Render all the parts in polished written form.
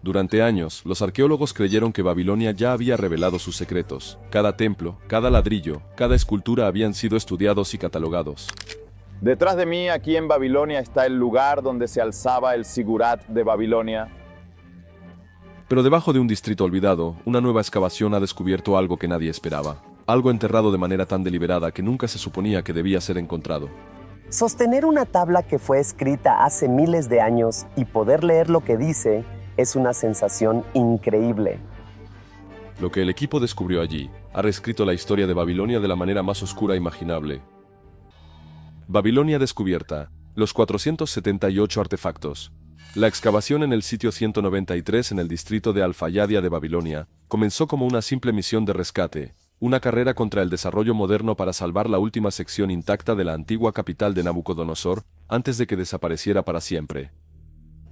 Durante años, los arqueólogos creyeron que Babilonia ya había revelado sus secretos. Cada templo, cada ladrillo, cada escultura habían sido estudiados y catalogados. Detrás de mí, aquí en Babilonia, está el lugar donde se alzaba el Sigurat de Babilonia. Pero debajo de un distrito olvidado, una nueva excavación ha descubierto algo que nadie esperaba. Algo enterrado de manera tan deliberada que nunca se suponía que debía ser encontrado. Sostener una tabla que fue escrita hace miles de años y poder leer lo que dice es una sensación increíble. Lo que el equipo descubrió allí ha reescrito la historia de Babilonia de la manera más oscura imaginable. Babilonia descubierta, los 478 artefactos. La excavación en el sitio 193 en el distrito de Al-Fayadia de Babilonia comenzó como una simple misión de rescate, una carrera contra el desarrollo moderno para salvar la última sección intacta de la antigua capital de Nabucodonosor antes de que desapareciera para siempre.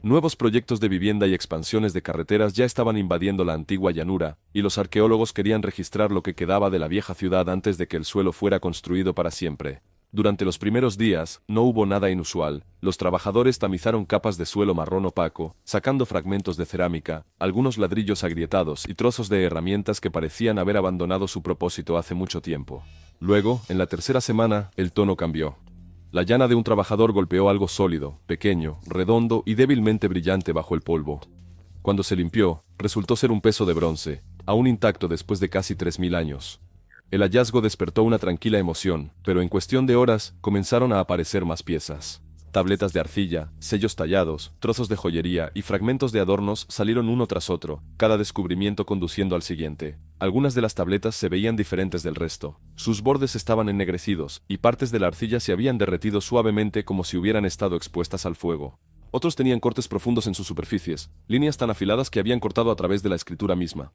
Nuevos proyectos de vivienda y expansiones de carreteras ya estaban invadiendo la antigua llanura, y los arqueólogos querían registrar lo que quedaba de la vieja ciudad antes de que el suelo fuera construido para siempre. Durante los primeros días, no hubo nada inusual. Los trabajadores tamizaron capas de suelo marrón opaco, sacando fragmentos de cerámica, algunos ladrillos agrietados y trozos de herramientas que parecían haber abandonado su propósito hace mucho tiempo. Luego, en la tercera semana, el tono cambió. La llana de un trabajador golpeó algo sólido, pequeño, redondo y débilmente brillante bajo el polvo. Cuando se limpió, resultó ser un peso de bronce, aún intacto después de casi 3000 años. El hallazgo despertó una tranquila emoción, pero en cuestión de horas comenzaron a aparecer más piezas. Tabletas de arcilla, sellos tallados, trozos de joyería y fragmentos de adornos salieron uno tras otro, cada descubrimiento conduciendo al siguiente. Algunas de las tabletas se veían diferentes del resto. Sus bordes estaban ennegrecidos, y partes de la arcilla se habían derretido suavemente como si hubieran estado expuestas al fuego. Otros tenían cortes profundos en sus superficies, líneas tan afiladas que habían cortado a través de la escritura misma.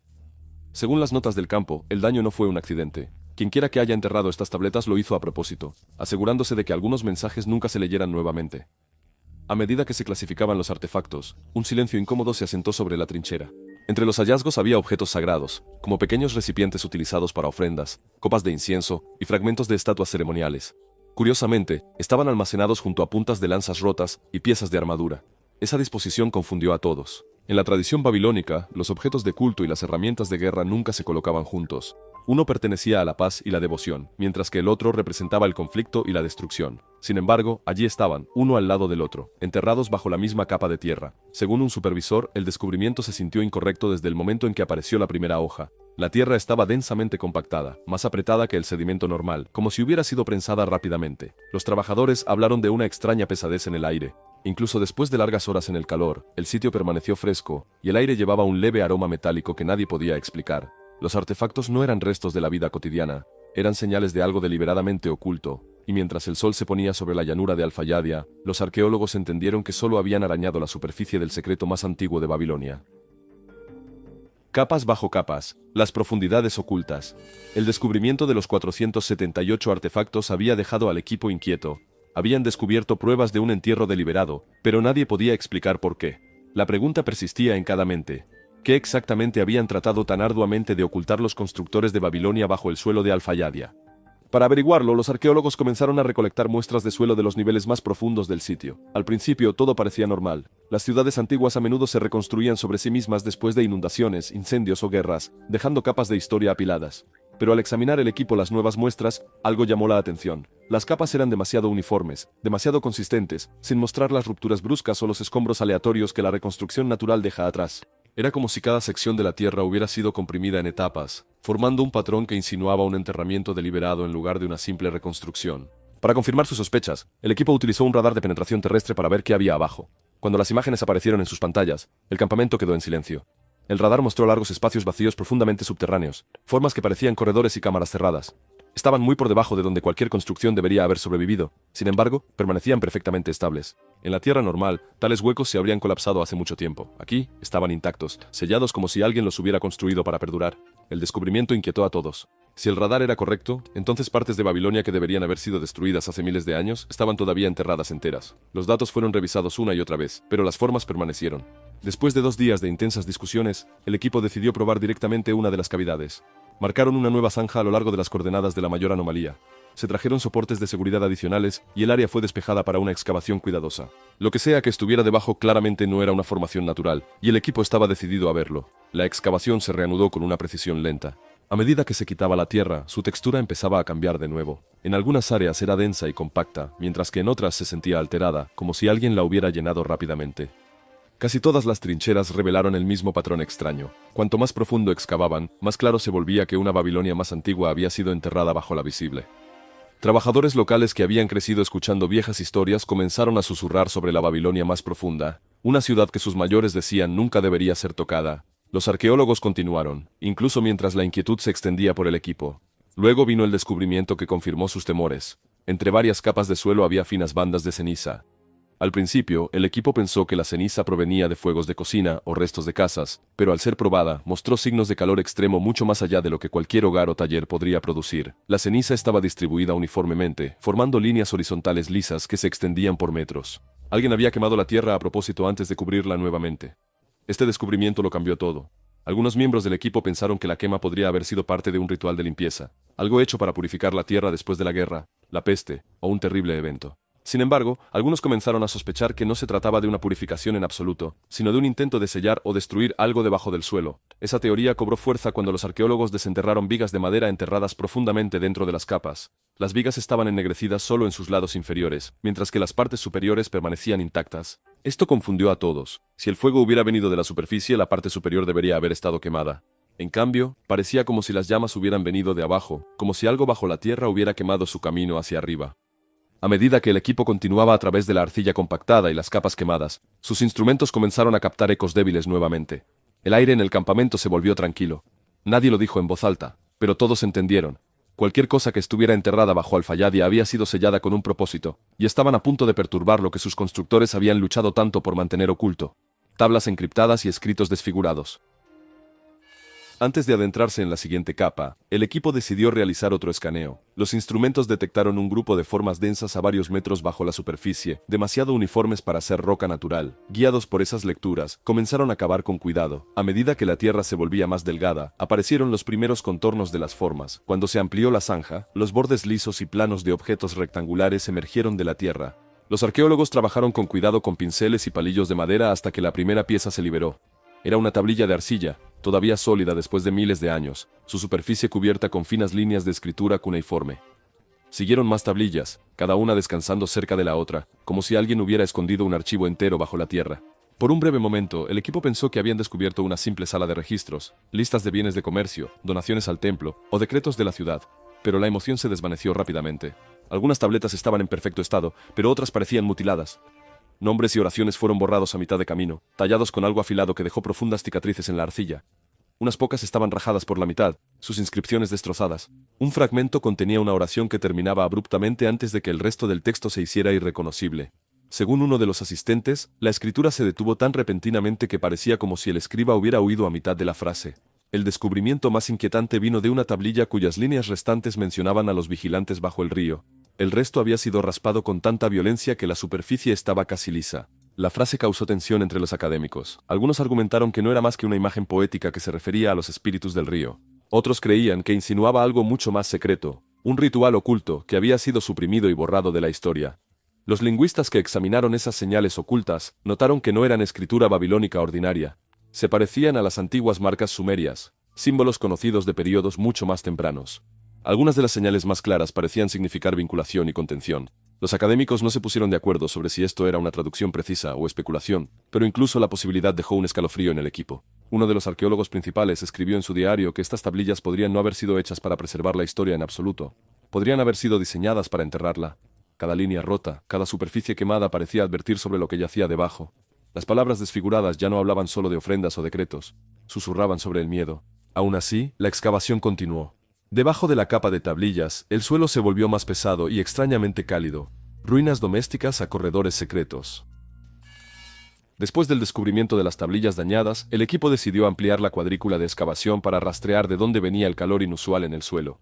Según las notas del campo, el daño no fue un accidente. Quienquiera que haya enterrado estas tabletas lo hizo a propósito, asegurándose de que algunos mensajes nunca se leyeran nuevamente. A medida que se clasificaban los artefactos, un silencio incómodo se asentó sobre la trinchera. Entre los hallazgos había objetos sagrados, como pequeños recipientes utilizados para ofrendas, copas de incienso y fragmentos de estatuas ceremoniales. Curiosamente, estaban almacenados junto a puntas de lanzas rotas y piezas de armadura. Esa disposición confundió a todos. En la tradición babilónica, los objetos de culto y las herramientas de guerra nunca se colocaban juntos. Uno pertenecía a la paz y la devoción, mientras que el otro representaba el conflicto y la destrucción. Sin embargo, allí estaban, uno al lado del otro, enterrados bajo la misma capa de tierra. Según un supervisor, el descubrimiento se sintió incorrecto desde el momento en que apareció la primera hoja. La tierra estaba densamente compactada, más apretada que el sedimento normal, como si hubiera sido prensada rápidamente. Los trabajadores hablaron de una extraña pesadez en el aire. Incluso después de largas horas en el calor, el sitio permaneció fresco, y el aire llevaba un leve aroma metálico que nadie podía explicar. Los artefactos no eran restos de la vida cotidiana, eran señales de algo deliberadamente oculto, y mientras el sol se ponía sobre la llanura de Al-Fayadia, los arqueólogos entendieron que solo habían arañado la superficie del secreto más antiguo de Babilonia. Capas bajo capas, las profundidades ocultas. El descubrimiento de los 478 artefactos había dejado al equipo inquieto. Habían descubierto pruebas de un entierro deliberado, pero nadie podía explicar por qué. La pregunta persistía en cada mente. ¿Qué exactamente habían tratado tan arduamente de ocultar los constructores de Babilonia bajo el suelo de Al-Fayadia? Para averiguarlo, los arqueólogos comenzaron a recolectar muestras de suelo de los niveles más profundos del sitio. Al principio, todo parecía normal. Las ciudades antiguas a menudo se reconstruían sobre sí mismas después de inundaciones, incendios o guerras, dejando capas de historia apiladas. Pero al examinar el equipo las nuevas muestras, algo llamó la atención. Las capas eran demasiado uniformes, demasiado consistentes, sin mostrar las rupturas bruscas o los escombros aleatorios que la reconstrucción natural deja atrás. Era como si cada sección de la tierra hubiera sido comprimida en etapas, formando un patrón que insinuaba un enterramiento deliberado en lugar de una simple reconstrucción. Para confirmar sus sospechas, el equipo utilizó un radar de penetración terrestre para ver qué había abajo. Cuando las imágenes aparecieron en sus pantallas, el campamento quedó en silencio. El radar mostró largos espacios vacíos profundamente subterráneos, formas que parecían corredores y cámaras cerradas. Estaban muy por debajo de donde cualquier construcción debería haber sobrevivido. Sin embargo, permanecían perfectamente estables. En la tierra normal, tales huecos se habrían colapsado hace mucho tiempo. Aquí, estaban intactos, sellados como si alguien los hubiera construido para perdurar. El descubrimiento inquietó a todos. Si el radar era correcto, entonces partes de Babilonia que deberían haber sido destruidas hace miles de años estaban todavía enterradas enteras. Los datos fueron revisados una y otra vez, pero las formas permanecieron. Después de 2 días de intensas discusiones, el equipo decidió probar directamente una de las cavidades. Marcaron una nueva zanja a lo largo de las coordenadas de la mayor anomalía. Se trajeron soportes de seguridad adicionales y el área fue despejada para una excavación cuidadosa. Lo que sea que estuviera debajo claramente no era una formación natural, y el equipo estaba decidido a verlo. La excavación se reanudó con una precisión lenta. A medida que se quitaba la tierra, su textura empezaba a cambiar de nuevo. En algunas áreas era densa y compacta, mientras que en otras se sentía alterada, como si alguien la hubiera llenado rápidamente. Casi todas las trincheras revelaron el mismo patrón extraño. Cuanto más profundo excavaban, más claro se volvía que una Babilonia más antigua había sido enterrada bajo la visible. Trabajadores locales que habían crecido escuchando viejas historias comenzaron a susurrar sobre la Babilonia más profunda, una ciudad que sus mayores decían nunca debería ser tocada. Los arqueólogos continuaron, incluso mientras la inquietud se extendía por el equipo. Luego vino el descubrimiento que confirmó sus temores. Entre varias capas de suelo había finas bandas de ceniza. Al principio, el equipo pensó que la ceniza provenía de fuegos de cocina o restos de casas, pero al ser probada, mostró signos de calor extremo mucho más allá de lo que cualquier hogar o taller podría producir. La ceniza estaba distribuida uniformemente, formando líneas horizontales lisas que se extendían por metros. Alguien había quemado la tierra a propósito antes de cubrirla nuevamente. Este descubrimiento lo cambió todo. Algunos miembros del equipo pensaron que la quema podría haber sido parte de un ritual de limpieza, algo hecho para purificar la tierra después de la guerra, la peste o un terrible evento. Sin embargo, algunos comenzaron a sospechar que no se trataba de una purificación en absoluto, sino de un intento de sellar o destruir algo debajo del suelo. Esa teoría cobró fuerza cuando los arqueólogos desenterraron vigas de madera enterradas profundamente dentro de las capas. Las vigas estaban ennegrecidas solo en sus lados inferiores, mientras que las partes superiores permanecían intactas. Esto confundió a todos. Si el fuego hubiera venido de la superficie, la parte superior debería haber estado quemada. En cambio, parecía como si las llamas hubieran venido de abajo, como si algo bajo la tierra hubiera quemado su camino hacia arriba. A medida que el equipo continuaba a través de la arcilla compactada y las capas quemadas, sus instrumentos comenzaron a captar ecos débiles nuevamente. El aire en el campamento se volvió tranquilo. Nadie lo dijo en voz alta, pero todos entendieron. Cualquier cosa que estuviera enterrada bajo Al-Fayyadi había sido sellada con un propósito, y estaban a punto de perturbar lo que sus constructores habían luchado tanto por mantener oculto. Tablas encriptadas y escritos desfigurados. Antes de adentrarse en la siguiente capa, el equipo decidió realizar otro escaneo. Los instrumentos detectaron un grupo de formas densas a varios metros bajo la superficie, demasiado uniformes para ser roca natural. Guiados por esas lecturas, comenzaron a cavar con cuidado. A medida que la tierra se volvía más delgada, aparecieron los primeros contornos de las formas. Cuando se amplió la zanja, los bordes lisos y planos de objetos rectangulares emergieron de la tierra. Los arqueólogos trabajaron con cuidado con pinceles y palillos de madera hasta que la primera pieza se liberó. Era una tablilla de arcilla, todavía sólida después de miles de años, su superficie cubierta con finas líneas de escritura cuneiforme. Siguieron más tablillas, cada una descansando cerca de la otra, como si alguien hubiera escondido un archivo entero bajo la tierra. Por un breve momento, el equipo pensó que habían descubierto una simple sala de registros, listas de bienes de comercio, donaciones al templo o decretos de la ciudad, pero la emoción se desvaneció rápidamente. Algunas tabletas estaban en perfecto estado, pero otras parecían mutiladas. Nombres y oraciones fueron borrados a mitad de camino, tallados con algo afilado que dejó profundas cicatrices en la arcilla. Unas pocas estaban rajadas por la mitad, sus inscripciones destrozadas. Un fragmento contenía una oración que terminaba abruptamente antes de que el resto del texto se hiciera irreconocible. Según uno de los asistentes, la escritura se detuvo tan repentinamente que parecía como si el escriba hubiera huido a mitad de la frase. El descubrimiento más inquietante vino de una tablilla cuyas líneas restantes mencionaban a los vigilantes bajo el río. El resto había sido raspado con tanta violencia que la superficie estaba casi lisa. La frase causó tensión entre los académicos. Algunos argumentaron que no era más que una imagen poética que se refería a los espíritus del río. Otros creían que insinuaba algo mucho más secreto, un ritual oculto que había sido suprimido y borrado de la historia. Los lingüistas que examinaron esas señales ocultas notaron que no eran escritura babilónica ordinaria. Se parecían a las antiguas marcas sumerias, símbolos conocidos de periodos mucho más tempranos. Algunas de las señales más claras parecían significar vinculación y contención. Los académicos no se pusieron de acuerdo sobre si esto era una traducción precisa o especulación, pero incluso la posibilidad dejó un escalofrío en el equipo. Uno de los arqueólogos principales escribió en su diario que estas tablillas podrían no haber sido hechas para preservar la historia en absoluto. Podrían haber sido diseñadas para enterrarla. Cada línea rota, cada superficie quemada parecía advertir sobre lo que yacía debajo. Las palabras desfiguradas ya no hablaban solo de ofrendas o decretos, susurraban sobre el miedo. Aún así, la excavación continuó. Debajo de la capa de tablillas, el suelo se volvió más pesado y extrañamente cálido. Ruinas domésticas a corredores secretos. Después del descubrimiento de las tablillas dañadas, el equipo decidió ampliar la cuadrícula de excavación para rastrear de dónde venía el calor inusual en el suelo.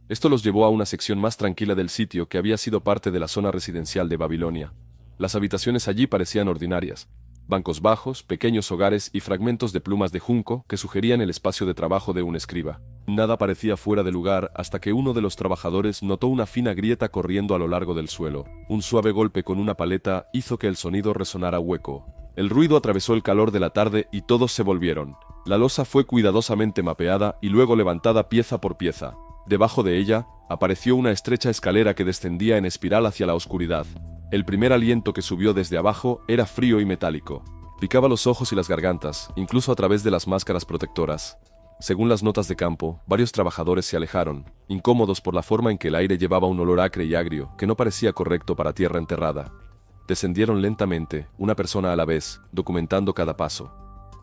Esto los llevó a una sección más tranquila del sitio que había sido parte de la zona residencial de Babilonia. Las habitaciones allí parecían ordinarias. bancos bajos, pequeños hogares y fragmentos de plumas de junco que sugerían el espacio de trabajo de un escriba. Nada parecía fuera de lugar hasta que uno de los trabajadores notó una fina grieta corriendo a lo largo del suelo. Un suave golpe con una paleta hizo que el sonido resonara hueco. El ruido atravesó el calor de la tarde y todos se volvieron. La losa fue cuidadosamente mapeada y luego levantada pieza por pieza. Debajo de ella, apareció una estrecha escalera que descendía en espiral hacia la oscuridad. El primer aliento que subió desde abajo era frío y metálico. Picaba los ojos y las gargantas, incluso a través de las máscaras protectoras. Según las notas de campo, varios trabajadores se alejaron, incómodos por la forma en que el aire llevaba un olor acre y agrio que no parecía correcto para tierra enterrada. Descendieron lentamente, una persona a la vez, documentando cada paso.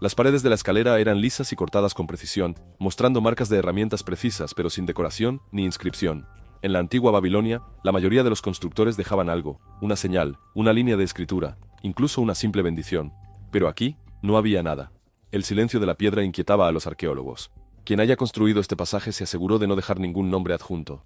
Las paredes de la escalera eran lisas y cortadas con precisión, mostrando marcas de herramientas precisas pero sin decoración ni inscripción. En la antigua Babilonia, la mayoría de los constructores dejaban algo, una señal, una línea de escritura, incluso una simple bendición. Pero aquí, no había nada. El silencio de la piedra inquietaba a los arqueólogos. Quien haya construido este pasaje se aseguró de no dejar ningún nombre adjunto.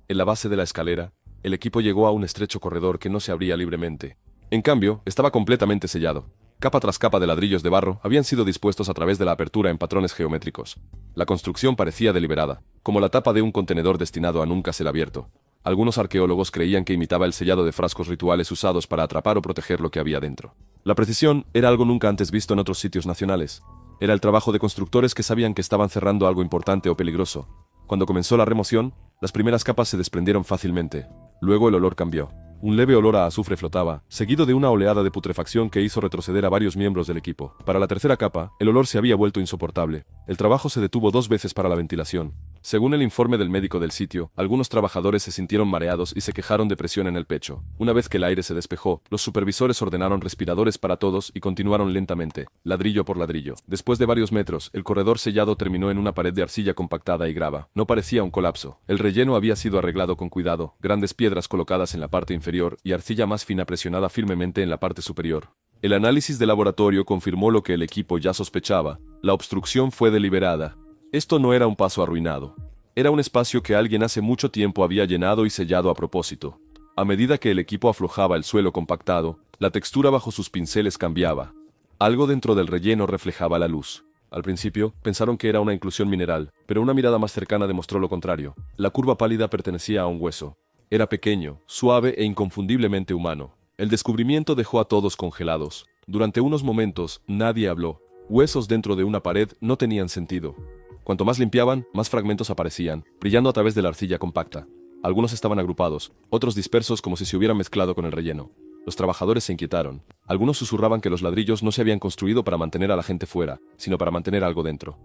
En la base de la escalera, el equipo llegó a un estrecho corredor que no se abría libremente. En cambio, estaba completamente sellado. Capa tras capa de ladrillos de barro habían sido dispuestos a través de la apertura en patrones geométricos. La construcción parecía deliberada, como la tapa de un contenedor destinado a nunca ser abierto. Algunos arqueólogos creían que imitaba el sellado de frascos rituales usados para atrapar o proteger lo que había dentro. La precisión era algo nunca antes visto en otros sitios nacionales. Era el trabajo de constructores que sabían que estaban cerrando algo importante o peligroso. Cuando comenzó la remoción, las primeras capas se desprendieron fácilmente. Luego el olor cambió. Un leve olor a azufre flotaba, seguido de una oleada de putrefacción que hizo retroceder a varios miembros del equipo. Para la tercera capa, el olor se había vuelto insoportable. El trabajo se detuvo 2 veces para la ventilación. Según el informe del médico del sitio, algunos trabajadores se sintieron mareados y se quejaron de presión en el pecho. Una vez que el aire se despejó, los supervisores ordenaron respiradores para todos y continuaron lentamente, ladrillo por ladrillo. Después de varios metros, el corredor sellado terminó en una pared de arcilla compactada y grava. No parecía un colapso. El relleno había sido arreglado con cuidado, grandes piedras colocadas en la parte inferior y arcilla más fina presionada firmemente en la parte superior. El análisis de laboratorio confirmó lo que el equipo ya sospechaba. La obstrucción fue deliberada. Esto no era un paso arruinado. Era un espacio que alguien hace mucho tiempo había llenado y sellado a propósito. A medida que el equipo aflojaba el suelo compactado, la textura bajo sus pinceles cambiaba. Algo dentro del relleno reflejaba la luz. Al principio, pensaron que era una inclusión mineral, pero una mirada más cercana demostró lo contrario. La curva pálida pertenecía a un hueso. Era pequeño, suave e inconfundiblemente humano. El descubrimiento dejó a todos congelados. Durante unos momentos, nadie habló. Huesos dentro de una pared no tenían sentido. Cuanto más limpiaban, más fragmentos aparecían, brillando a través de la arcilla compacta. Algunos estaban agrupados, otros dispersos como si se hubieran mezclado con el relleno. Los trabajadores se inquietaron. Algunos susurraban que los ladrillos no se habían construido para mantener a la gente fuera, sino para mantener algo dentro.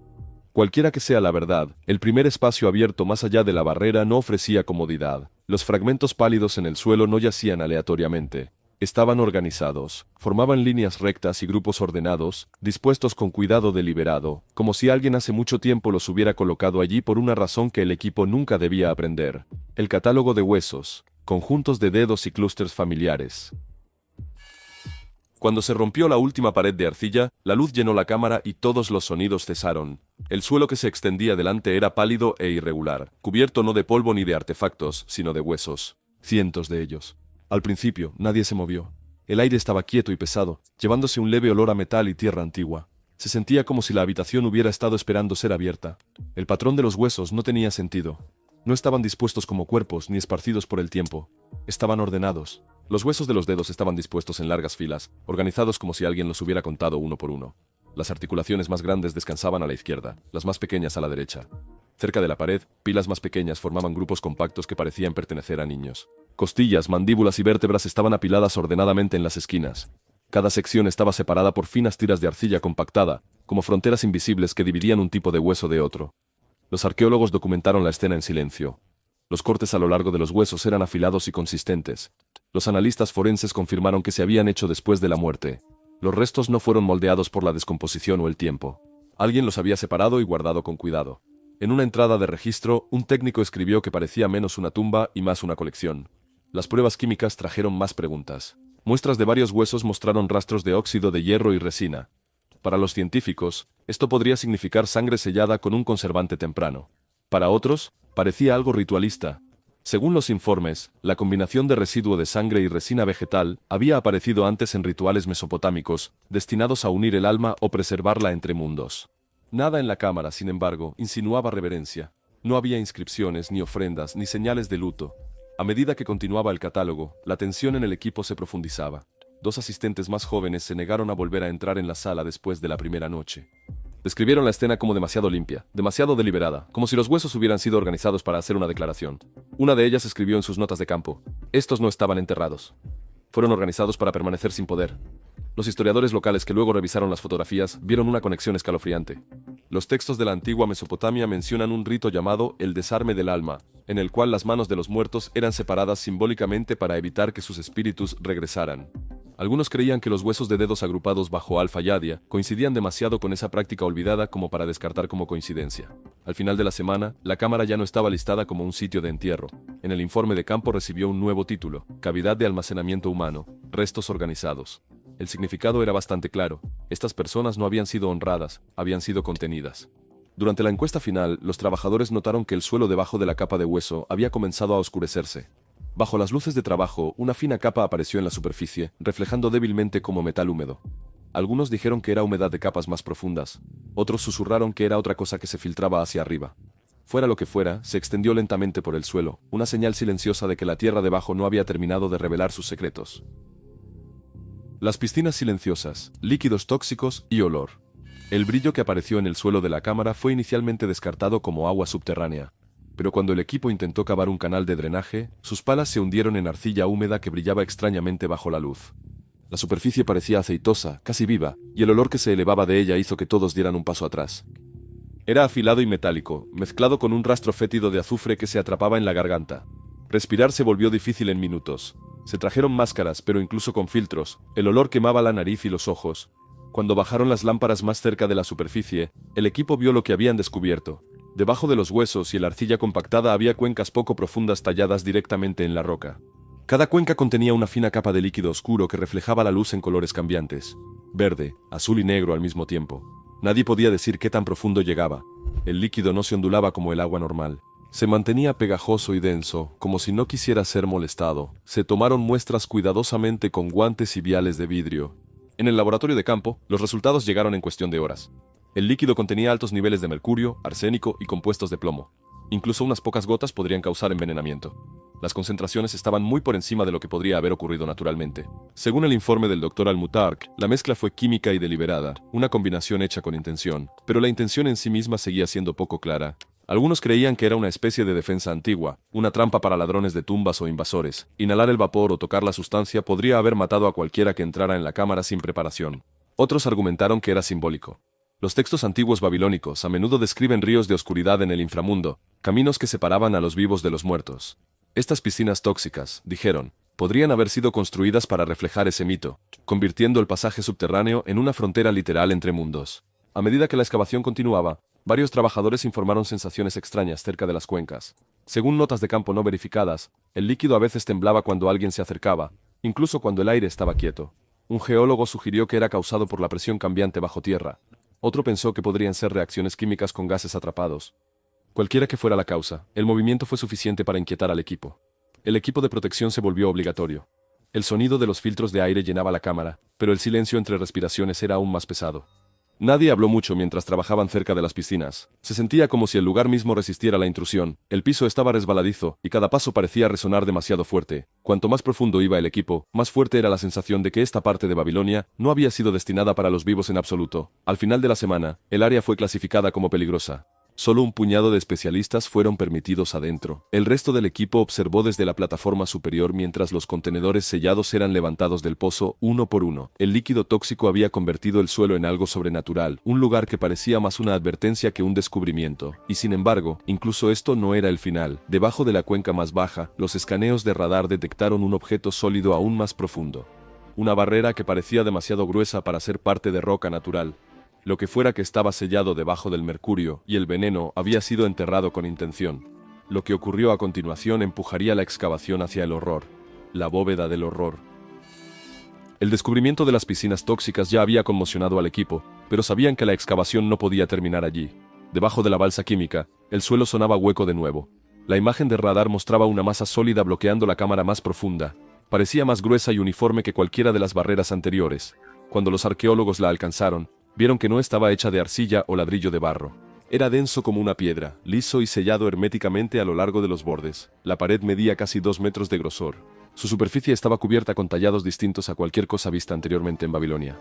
Cualquiera que sea la verdad, el primer espacio abierto más allá de la barrera no ofrecía comodidad. Los fragmentos pálidos en el suelo no yacían aleatoriamente. Estaban organizados, formaban líneas rectas y grupos ordenados, dispuestos con cuidado deliberado, como si alguien hace mucho tiempo los hubiera colocado allí por una razón que el equipo nunca debía aprender. El catálogo de huesos, conjuntos de dedos y clústeres familiares. Cuando se rompió la última pared de arcilla, la luz llenó la cámara y todos los sonidos cesaron. El suelo que se extendía delante era pálido e irregular, cubierto no de polvo ni de artefactos, sino de huesos. Cientos de ellos. Al principio, nadie se movió. El aire estaba quieto y pesado, llevándose un leve olor a metal y tierra antigua. Se sentía como si la habitación hubiera estado esperando ser abierta. El patrón de los huesos no tenía sentido. No estaban dispuestos como cuerpos ni esparcidos por el tiempo. Estaban ordenados. Los huesos de los dedos estaban dispuestos en largas filas, organizados como si alguien los hubiera contado uno por uno. Las articulaciones más grandes descansaban a la izquierda, las más pequeñas a la derecha. Cerca de la pared, pilas más pequeñas formaban grupos compactos que parecían pertenecer a niños. Costillas, mandíbulas y vértebras estaban apiladas ordenadamente en las esquinas. Cada sección estaba separada por finas tiras de arcilla compactada, como fronteras invisibles que dividían un tipo de hueso de otro. Los arqueólogos documentaron la escena en silencio. Los cortes a lo largo de los huesos eran afilados y consistentes. Los analistas forenses confirmaron que se habían hecho después de la muerte. Los restos no fueron moldeados por la descomposición o el tiempo. Alguien los había separado y guardado con cuidado. En una entrada de registro, un técnico escribió que parecía menos una tumba y más una colección. Las pruebas químicas trajeron más preguntas. Muestras de varios huesos mostraron rastros de óxido de hierro y resina. Para los científicos, esto podría significar sangre sellada con un conservante temprano. Para otros, parecía algo ritualista. Según los informes, la combinación de residuo de sangre y resina vegetal había aparecido antes en rituales mesopotámicos, destinados a unir el alma o preservarla entre mundos. Nada en la cámara, sin embargo, insinuaba reverencia. No había inscripciones, ni ofrendas, ni señales de luto. A medida que continuaba el catálogo, la tensión en el equipo se profundizaba. 2 asistentes más jóvenes se negaron a volver a entrar en la sala después de la primera noche. Describieron la escena como demasiado limpia, demasiado deliberada, como si los huesos hubieran sido organizados para hacer una declaración. Una de ellas escribió en sus notas de campo: estos no estaban enterrados. Fueron organizados para permanecer sin poder. Los historiadores locales que luego revisaron las fotografías vieron una conexión escalofriante. Los textos de la antigua Mesopotamia mencionan un rito llamado el desarme del alma, en el cual las manos de los muertos eran separadas simbólicamente para evitar que sus espíritus regresaran. Algunos creían que los huesos de dedos agrupados bajo Alfa-Yadia coincidían demasiado con esa práctica olvidada como para descartar como coincidencia. Al final de la semana, la cámara ya no estaba listada como un sitio de entierro. En el informe de campo recibió un nuevo título: Cavidad de almacenamiento humano, restos organizados. El significado era bastante claro: estas personas no habían sido honradas, habían sido contenidas. Durante la encuesta final, los trabajadores notaron que el suelo debajo de la capa de hueso había comenzado a oscurecerse. Bajo las luces de trabajo, una fina capa apareció en la superficie, reflejando débilmente como metal húmedo. Algunos dijeron que era humedad de capas más profundas. Otros susurraron que era otra cosa que se filtraba hacia arriba. Fuera lo que fuera, se extendió lentamente por el suelo, una señal silenciosa de que la tierra debajo no había terminado de revelar sus secretos. Las piscinas silenciosas, líquidos tóxicos y olor. El brillo que apareció en el suelo de la cámara fue inicialmente descartado como agua subterránea. Pero cuando el equipo intentó cavar un canal de drenaje, sus palas se hundieron en arcilla húmeda que brillaba extrañamente bajo la luz. La superficie parecía aceitosa, casi viva, y el olor que se elevaba de ella hizo que todos dieran un paso atrás. Era afilado y metálico, mezclado con un rastro fétido de azufre que se atrapaba en la garganta. Respirar se volvió difícil en minutos. Se trajeron máscaras, pero incluso con filtros, el olor quemaba la nariz y los ojos. Cuando bajaron las lámparas más cerca de la superficie, el equipo vio lo que habían descubierto. Debajo de los huesos y la arcilla compactada había cuencas poco profundas talladas directamente en la roca. Cada cuenca contenía una fina capa de líquido oscuro que reflejaba la luz en colores cambiantes: verde, azul y negro al mismo tiempo. Nadie podía decir qué tan profundo llegaba. El líquido no se ondulaba como el agua normal. Se mantenía pegajoso y denso, como si no quisiera ser molestado. Se tomaron muestras cuidadosamente con guantes y viales de vidrio. En el laboratorio de campo, los resultados llegaron en cuestión de horas. El líquido contenía altos niveles de mercurio, arsénico y compuestos de plomo. Incluso unas pocas gotas podrían causar envenenamiento. Las concentraciones estaban muy por encima de lo que podría haber ocurrido naturalmente. Según el informe del Dr. Al-Mutark, la mezcla fue química y deliberada, una combinación hecha con intención, pero la intención en sí misma seguía siendo poco clara. Algunos creían que era una especie de defensa antigua, una trampa para ladrones de tumbas o invasores. Inhalar el vapor o tocar la sustancia podría haber matado a cualquiera que entrara en la cámara sin preparación. Otros argumentaron que era simbólico. Los textos antiguos babilónicos a menudo describen ríos de oscuridad en el inframundo, caminos que separaban a los vivos de los muertos. Estas piscinas tóxicas, dijeron, podrían haber sido construidas para reflejar ese mito, convirtiendo el pasaje subterráneo en una frontera literal entre mundos. A medida que la excavación continuaba, varios trabajadores informaron sensaciones extrañas cerca de las cuencas. Según notas de campo no verificadas, el líquido a veces temblaba cuando alguien se acercaba, incluso cuando el aire estaba quieto. Un geólogo sugirió que era causado por la presión cambiante bajo tierra. Otro pensó que podrían ser reacciones químicas con gases atrapados. Cualquiera que fuera la causa, el movimiento fue suficiente para inquietar al equipo. El equipo de protección se volvió obligatorio. El sonido de los filtros de aire llenaba la cámara, pero el silencio entre respiraciones era aún más pesado. Nadie habló mucho mientras trabajaban cerca de las piscinas. Se sentía como si el lugar mismo resistiera la intrusión. El piso estaba resbaladizo, y cada paso parecía resonar demasiado fuerte. Cuanto más profundo iba el equipo, más fuerte era la sensación de que esta parte de Babilonia no había sido destinada para los vivos en absoluto. Al final de la semana, el área fue clasificada como peligrosa. Solo un puñado de especialistas fueron permitidos adentro. El resto del equipo observó desde la plataforma superior mientras los contenedores sellados eran levantados del pozo uno por uno. El líquido tóxico había convertido el suelo en algo sobrenatural, un lugar que parecía más una advertencia que un descubrimiento. Y sin embargo, incluso esto no era el final. Debajo de la cuenca más baja, los escaneos de radar detectaron un objeto sólido aún más profundo. Una barrera que parecía demasiado gruesa para ser parte de roca natural. Lo que fuera que estaba sellado debajo del mercurio y el veneno había sido enterrado con intención. Lo que ocurrió a continuación empujaría la excavación hacia el horror, la bóveda del horror. El descubrimiento de las piscinas tóxicas ya había conmocionado al equipo, pero sabían que la excavación no podía terminar allí. Debajo de la balsa química, el suelo sonaba hueco de nuevo. La imagen de radar mostraba una masa sólida bloqueando la cámara más profunda. Parecía más gruesa y uniforme que cualquiera de las barreras anteriores. Cuando los arqueólogos la alcanzaron, vieron que no estaba hecha de arcilla o ladrillo de barro. Era denso como una piedra, liso y sellado herméticamente a lo largo de los bordes. La pared medía casi 2 metros de grosor. Su superficie estaba cubierta con tallados distintos a cualquier cosa vista anteriormente en Babilonia.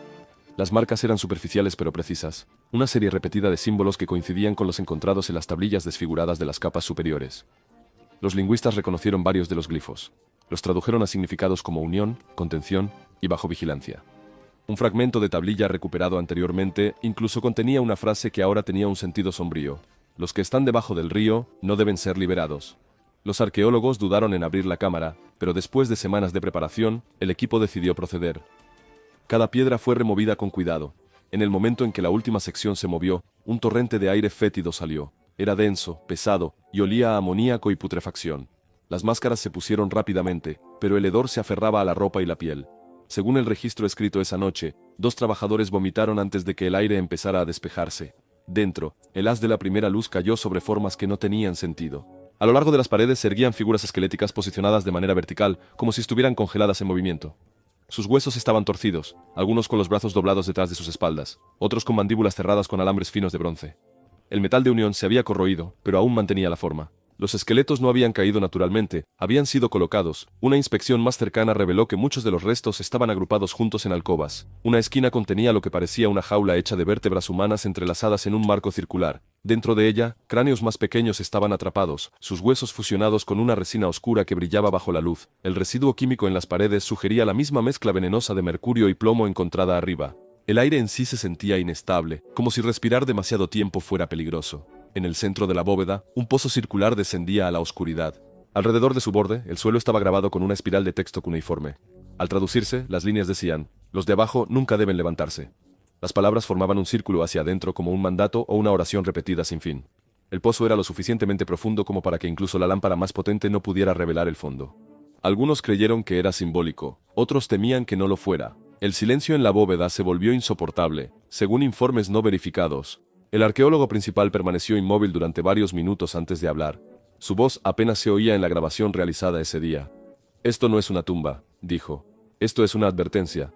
Las marcas eran superficiales pero precisas, una serie repetida de símbolos que coincidían con los encontrados en las tablillas desfiguradas de las capas superiores. Los lingüistas reconocieron varios de los glifos. Los tradujeron a significados como unión, contención y bajo vigilancia. Un fragmento de tablilla recuperado anteriormente incluso contenía una frase que ahora tenía un sentido sombrío. Los que están debajo del río no deben ser liberados. Los arqueólogos dudaron en abrir la cámara, pero después de semanas de preparación, el equipo decidió proceder. Cada piedra fue removida con cuidado. En el momento en que la última sección se movió, un torrente de aire fétido salió. Era denso, pesado, y olía a amoníaco y putrefacción. Las máscaras se pusieron rápidamente, pero el hedor se aferraba a la ropa y la piel. Según el registro escrito esa noche, 2 trabajadores vomitaron antes de que el aire empezara a despejarse. Dentro, el haz de la primera luz cayó sobre formas que no tenían sentido. A lo largo de las paredes se erguían figuras esqueléticas posicionadas de manera vertical, como si estuvieran congeladas en movimiento. Sus huesos estaban torcidos, algunos con los brazos doblados detrás de sus espaldas, otros con mandíbulas cerradas con alambres finos de bronce. El metal de unión se había corroído, pero aún mantenía la forma. Los esqueletos no habían caído naturalmente, habían sido colocados. Una inspección más cercana reveló que muchos de los restos estaban agrupados juntos en alcobas. Una esquina contenía lo que parecía una jaula hecha de vértebras humanas entrelazadas en un marco circular. Dentro de ella, cráneos más pequeños estaban atrapados, sus huesos fusionados con una resina oscura que brillaba bajo la luz. El residuo químico en las paredes sugería la misma mezcla venenosa de mercurio y plomo encontrada arriba. El aire en sí se sentía inestable, como si respirar demasiado tiempo fuera peligroso. En el centro de la bóveda, un pozo circular descendía a la oscuridad. Alrededor de su borde, el suelo estaba grabado con una espiral de texto cuneiforme. Al traducirse, las líneas decían: los de abajo nunca deben levantarse. Las palabras formaban un círculo hacia adentro como un mandato o una oración repetida sin fin. El pozo era lo suficientemente profundo como para que incluso la lámpara más potente no pudiera revelar el fondo. Algunos creyeron que era simbólico, otros temían que no lo fuera. El silencio en la bóveda se volvió insoportable, según informes no verificados. El arqueólogo principal permaneció inmóvil durante varios minutos antes de hablar. Su voz apenas se oía en la grabación realizada ese día. «Esto no es una tumba», dijo. «Esto es una advertencia».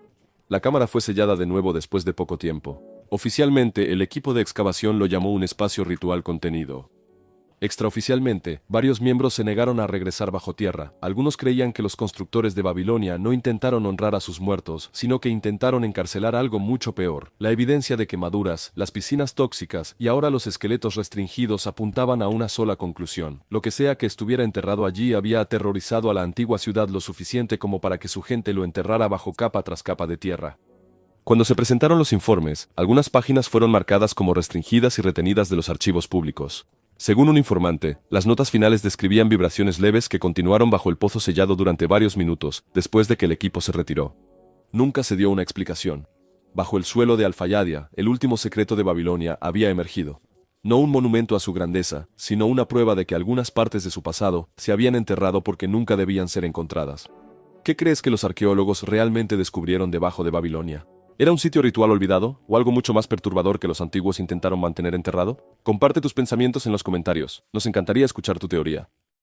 La cámara fue sellada de nuevo después de poco tiempo. Oficialmente, el equipo de excavación lo llamó un espacio ritual contenido. Extraoficialmente, varios miembros se negaron a regresar bajo tierra. Algunos creían que los constructores de Babilonia no intentaron honrar a sus muertos, sino que intentaron encarcelar algo mucho peor. La evidencia de quemaduras, las piscinas tóxicas y ahora los esqueletos restringidos apuntaban a una sola conclusión. Lo que sea que estuviera enterrado allí había aterrorizado a la antigua ciudad lo suficiente como para que su gente lo enterrara bajo capa tras capa de tierra. Cuando se presentaron los informes, algunas páginas fueron marcadas como restringidas y retenidas de los archivos públicos. Según un informante, las notas finales describían vibraciones leves que continuaron bajo el pozo sellado durante varios minutos, después de que el equipo se retiró. Nunca se dio una explicación. Bajo el suelo de Al-Fayadia, el último secreto de Babilonia había emergido. No un monumento a su grandeza, sino una prueba de que algunas partes de su pasado se habían enterrado porque nunca debían ser encontradas. ¿Qué crees que los arqueólogos realmente descubrieron debajo de Babilonia? ¿Era un sitio ritual olvidado, o algo mucho más perturbador que los antiguos intentaron mantener enterrado? Comparte tus pensamientos en los comentarios, nos encantaría escuchar tu teoría.